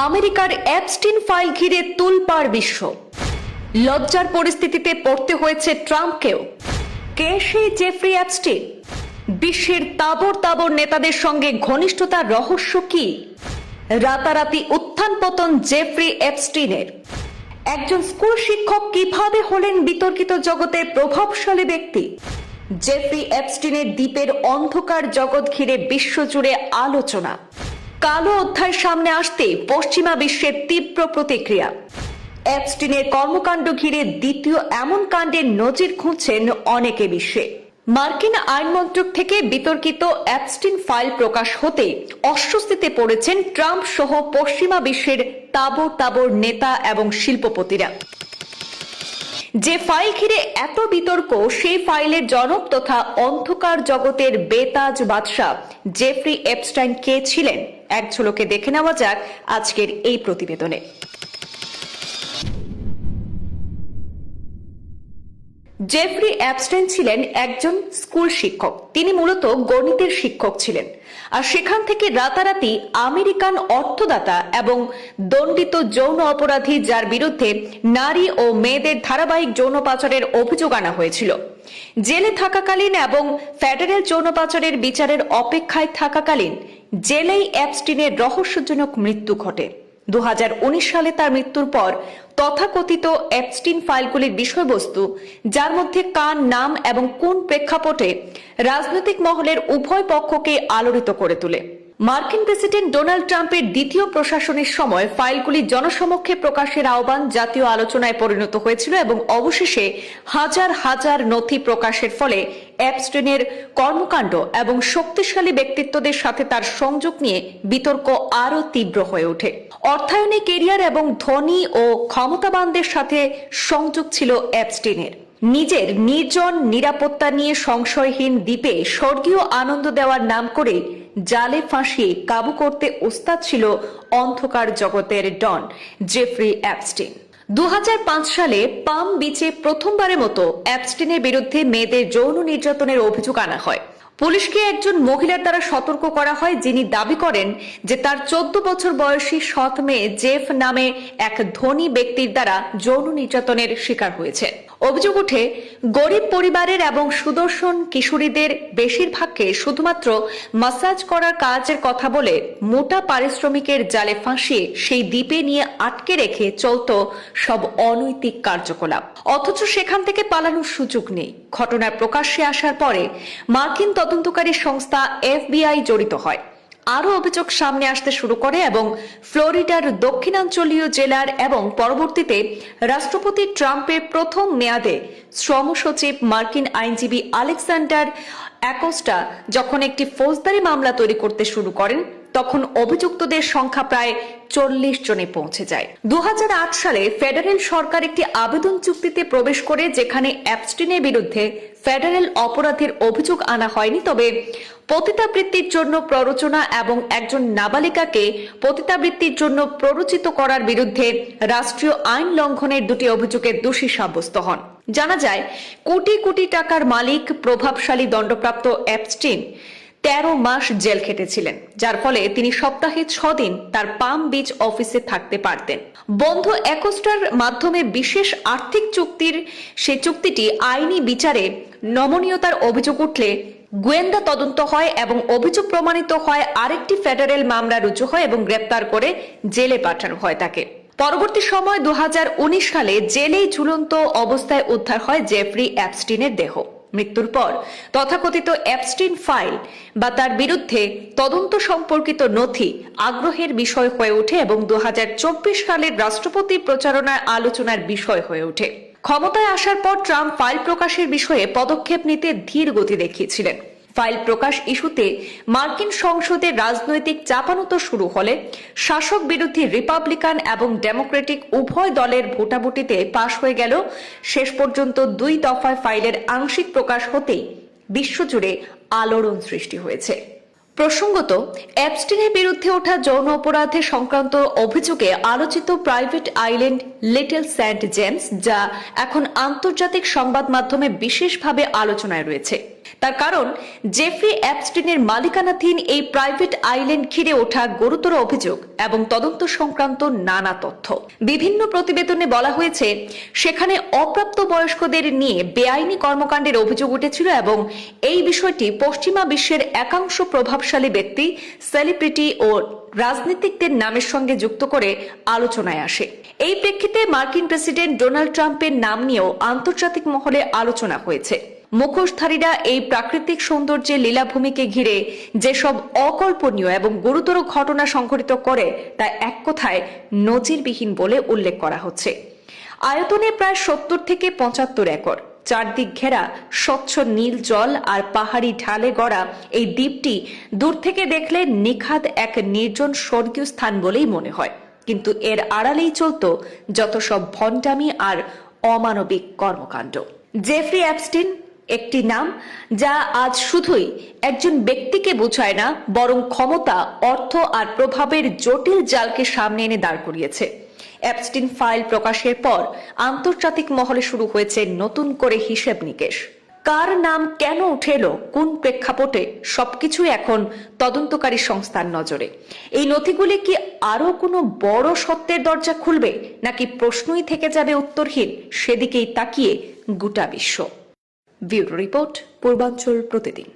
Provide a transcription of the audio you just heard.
আমেরিকার Epstein file ঘিরে তোলপাড় বিশ্ব। লজ্জার পরিস্থিতিতে পড়তে হয়েছে ট্রাম্পকেও। কে সেই জেফ্রি অ্যাপস্টিন? বিশ্বের তাবর তাবর নেতাদের সঙ্গে ঘনিষ্ঠতার রহস্য কি? রাতারাতি উত্থান পতন জেফ্রি অ্যাপস্টিনের। একজন স্কুল শিক্ষক কিভাবে হলেন বিতর্কিত জগতের প্রভাবশালী ব্যক্তি? জেফ্রি অ্যাপস্টিনের দ্বীপের অন্ধকার জগৎ ঘিরে বিশ্বজুড়ে আলোচনা। কালো অধ্যায় সামনে আসতে পশ্চিমা বিশ্বের তীব্র প্রতিক্রিয়া। অ্যাপস্টিনের কর্মকাণ্ড ঘিরে দ্বিতীয় এমন কাণ্ডের নজির খুঁজছেন অনেকে বিশ্বে। মার্কিন আইন মন্ত্রক থেকে বিতর্কিত অ্যাপস্টিন ফাইল প্রকাশ হতে অস্বস্তিতে পড়েছেন ট্রাম্প সহ পশ্চিমা বিশ্বের তাবর তাবর নেতা এবং শিল্পপতিরা। যে ফাইল ঘিরে এত বিতর্ক, সেই ফাইলের জনক তথা অন্ধকার জগতের বেতাজ বাদশা জেফ্রি অ্যাপস্টাইন কে ছিলেন, এক ঝলকে দেখে নেওয়া যাক আজকের এই প্রতিবেদনে। জেফ্রি অ্যাপস্টাইন ছিলেন একজন স্কুল শিক্ষক। তিনি মূলত গণিতের শিক্ষক ছিলেন, আর সেখান থেকে রাতারাতি আমেরিকান অর্থদাতা এবং দণ্ডিত যৌন অপরাধী, যার বিরুদ্ধে নারী ও মেয়েদের ধারাবাহিক যৌন পাচারের অভিযোগ আনা হয়েছিল, জেলে থাকাকালীন এবং ফেডারেল যৌন পাচারের বিচারের অপেক্ষায় থাকাকালীন জেলেই অ্যাপস্টিনের রহস্যজনক মৃত্যু ঘটে। 2019 সালে তার মৃত্যুর পর তথাকথিত অ্যাপস্টিন ফাইলগুলির বিষয়বস্তু, যার মধ্যে কার নাম এবং কোন প্রেক্ষাপটে, রাজনৈতিক মহলের উভয় পক্ষকে আলোড়িত করে তোলে। মার্কিন প্রেসিডেন্ট ডোনাল্ড ট্রাম্পের দ্বিতীয় প্রশাসনের সময় ফাইলগুলি জনসমক্ষে প্রকাশের আহ্বান জাতীয় আলোচনায় পরিণত হয়েছিল এবং অবশেষে হাজার হাজার নথি প্রকাশের ফলে অ্যাপস্টিনের কর্মকাণ্ড এবং শক্তিশালী ব্যক্তিত্বদের সাথে তার সংযোগ নিয়ে বিতর্ক আরও তীব্র হয়ে ওঠে। অর্থায়নে কেরিয়ার এবং ধনী ও ক্ষমতাবানদের সাথে সংযোগ ছিল অ্যাপস্টিনের। নিজের নির্জন নিরাপত্তা নিয়ে সংশয়হীন দ্বীপে স্বর্গীয় আনন্দ দেওয়ার নাম করে জালে ফাঁসিয়ে কাবু করতে ওস্তাদ ছিল অন্ধকার জগতের ডন জেফ্রি অ্যাপস্টিন। 2005 সালে পাম বিচে প্রথমবারের মতো অ্যাপস্টিনের বিরুদ্ধে মেয়েদের যৌন নির্যাতনের অভিযোগ আনা হয়। পুলিশকে একজন মহিলার দ্বারা সতর্ক করা হয়, যিনি দাবি করেন যে তার 14 বছর বয়সী সৎ মেয়ে জেফ নামে এক ধনী ব্যক্তির দ্বারা যৌন নির্যাতনের শিকার হয়েছে। অভিযোগ ওঠে, গরিব পরিবারের এবং সুদর্শন কিশোরীদের বেশিরভাগকে শুধুমাত্র মাসাজ করার কাজের কথা বলে মোটা পারিশ্রমিকের জালে ফাঁসিয়ে সেই দ্বীপে নিয়ে আটকে রেখে চলত সব অনৈতিক কার্যকলাপ। অথচ সেখান থেকে পালানোর সুযোগ নেই। ঘটনার প্রকাশ্যে আসার পরে মার্কিন তদন্তকারী সংস্থা FBI জড়িত হয়। আরও অভিযোগ সামনে আসতে শুরু করে এবং ফ্লোরিডার দক্ষিণাঞ্চলীয় জেলার এবং পরবর্তীতে রাষ্ট্রপতি ট্রাম্পের প্রথম মেয়াদে শ্রম সচিব মার্কিন আইনজীবী আলেকজান্ডার অ্যাকোস্টা যখন একটি ফৌজদারি মামলা তৈরি করতে শুরু করেন, তখন অভিযুক্তদের সংখ্যা প্রায় 40 জনে পৌঁছে যায়। 2008 সালে ফেডারেল সরকার একটি আবেদন চুক্তিতে প্রবেশ করে, যেখানে অ্যাপস্টিনের বিরুদ্ধে ফেডারেল অপরাধের অভিযোগ আনা হয়নি, তবে পতিতাবৃত্তির জন্য প্ররোচনা এবং একজন নাবালিকাকে পতিতাবৃত্তির জন্য প্ররোচিত করার বিরুদ্ধে রাষ্ট্রীয় আইন লঙ্ঘনের দুটি অভিযোগে দোষী সাব্যস্ত হন। জানা যায়, কোটি কোটি টাকার মালিক প্রভাবশালী দণ্ডপ্রাপ্ত অ্যাপস্টিন 13 মাস জেল খেটেছিলেন, যার ফলে তিনি সপ্তাহে 6 দিন তার পাম বিচ অফিসে থাকতে পারতেন। বন্ধু অ্যাকোস্টার মাধ্যমে বিশেষ আর্থিক চুক্তির সেই চুক্তিটি আইনি বিচারে নমনীয়তার অভিযোগ উঠলে গোয়েন্দা তদন্ত হয় এবং অভিযোগ প্রমাণিত হয়, আরেকটি ফেডারেল মামলা রুজু হয় এবং গ্রেপ্তার করে জেলে পাঠানো হয় তাকে। পরবর্তী সময় 2019 সালে জেলেই ঝুলন্ত অবস্থায় উদ্ধার হয় জেফ্রি অ্যাপস্টিনের দেহ। মৃত্যুর পর তথাকথিত অ্যাপস্টিন ফাইল বা তার বিরুদ্ধে তদন্ত সম্পর্কিত নথি আগ্রহের বিষয় হয়ে ওঠে এবং 2024 সালের রাষ্ট্রপতি প্রচারণার আলোচনার বিষয় হয়ে ওঠে। ক্ষমতায় আসার পর ট্রাম্প ফাইল প্রকাশের বিষয়ে পদক্ষেপ নিতে ধীর গতি দেখিয়েছিলেন। ফাইল প্রকাশ ইস্যুতে মার্কিন সংসদে রাজনৈতিক চাপানুতো শুরু হলে শাসক বিরোধী রিপাবলিকান এবং ডেমোক্রেটিক উভয় দলের ভোটাভুটিতে পাশ হয়ে গেল। শেষ পর্যন্ত 2 দফায় ফাইলের আংশিক প্রকাশ হতেই বিশ্বজুড়ে আলোড়ন সৃষ্টি হয়েছে। প্রসঙ্গত, অ্যাপস্টিনের বিরুদ্ধে ওঠা যৌন অপরাধের সংক্রান্ত অভিযোগে আলোচিত private island little Saint James, যা এখন আন্তর্জাতিক সংবাদ মাধ্যমে বিশেষভাবে আলোচনায় রয়েছে। তার কারণ জেফ্রি অ্যাপস্টিনের মালিকানাধীন এই প্রাইভেট আইল্যান্ড ঘিরে ওঠা গুরুতর অভিযোগ এবং তদন্ত সংক্রান্ত নানা তথ্য। বিভিন্ন প্রতিবেদনে বলা হয়েছে সেখানে অপ্রাপ্ত বয়স্কদের নিয়ে বেআইনি কর্মকাণ্ডের অভিযোগ উঠেছিল এবং এই বিষয়টি পশ্চিমা বিশ্বের একাংশ প্রভাবশালী ব্যক্তি, সেলিব্রিটি ও রাজনীতিকদের নামের সঙ্গে যুক্ত করে আলোচনায় আসে। এই প্রেক্ষিতে মার্কিন প্রেসিডেন্ট ডোনাল্ড ট্রাম্পের নাম নিয়েও আন্তর্জাতিক মহলে আলোচনা হয়েছে। মুখোশধারীরা এই প্রাকৃতিক সৌন্দর্যের লীলাভূমিকে ঘিরে যেসব অকল্পনীয় এবং গুরুতর ঘটনা সংঘটিত করে তা এক কথায় নজিরবিহীন বলে উল্লেখ করা হচ্ছে। আয়তনে প্রায় 70 থেকে 75 একর, চারদিক ঘেরা স্বচ্ছ নীল জল আর পাহাড়ি ঢালে গড়া এই দ্বীপটি দূর থেকে দেখলে নিখাদ এক নির্জন স্বর্গীয় স্থান বলেই মনে হয়, কিন্তু এর আড়ালেই চলত যত সব ভণ্ডামি আর অমানবিক কর্মকাণ্ড। জেফ্রি অ্যাপস্টিন একটি নাম যা আজ শুধুই একজন ব্যক্তিকে বোঝায় না, বরং ক্ষমতা, অর্থ আর প্রভাবের জটিল জালকে সামনে এনে দাঁড় করিয়েছে। অ্যাপস্টিন ফাইল প্রকাশের পর আন্তর্জাতিক মহলে শুরু হয়েছে নতুন করে হিসেব নিকেশ। কার নাম কেন উঠে এলো, কোন প্রেক্ষাপটে, সবকিছুই এখন তদন্তকারী সংস্থার নজরে। এই নথিগুলি কি আরো কোনো বড় সত্যের দরজা খুলবে, নাকি প্রশ্নই থেকে যাবে উত্তরহীন? সেদিকেই তাকিয়ে গোটা বিশ্ব। ব্যুরো রিপোর্ট, পূর্বাঞ্চল প্রতিদিন।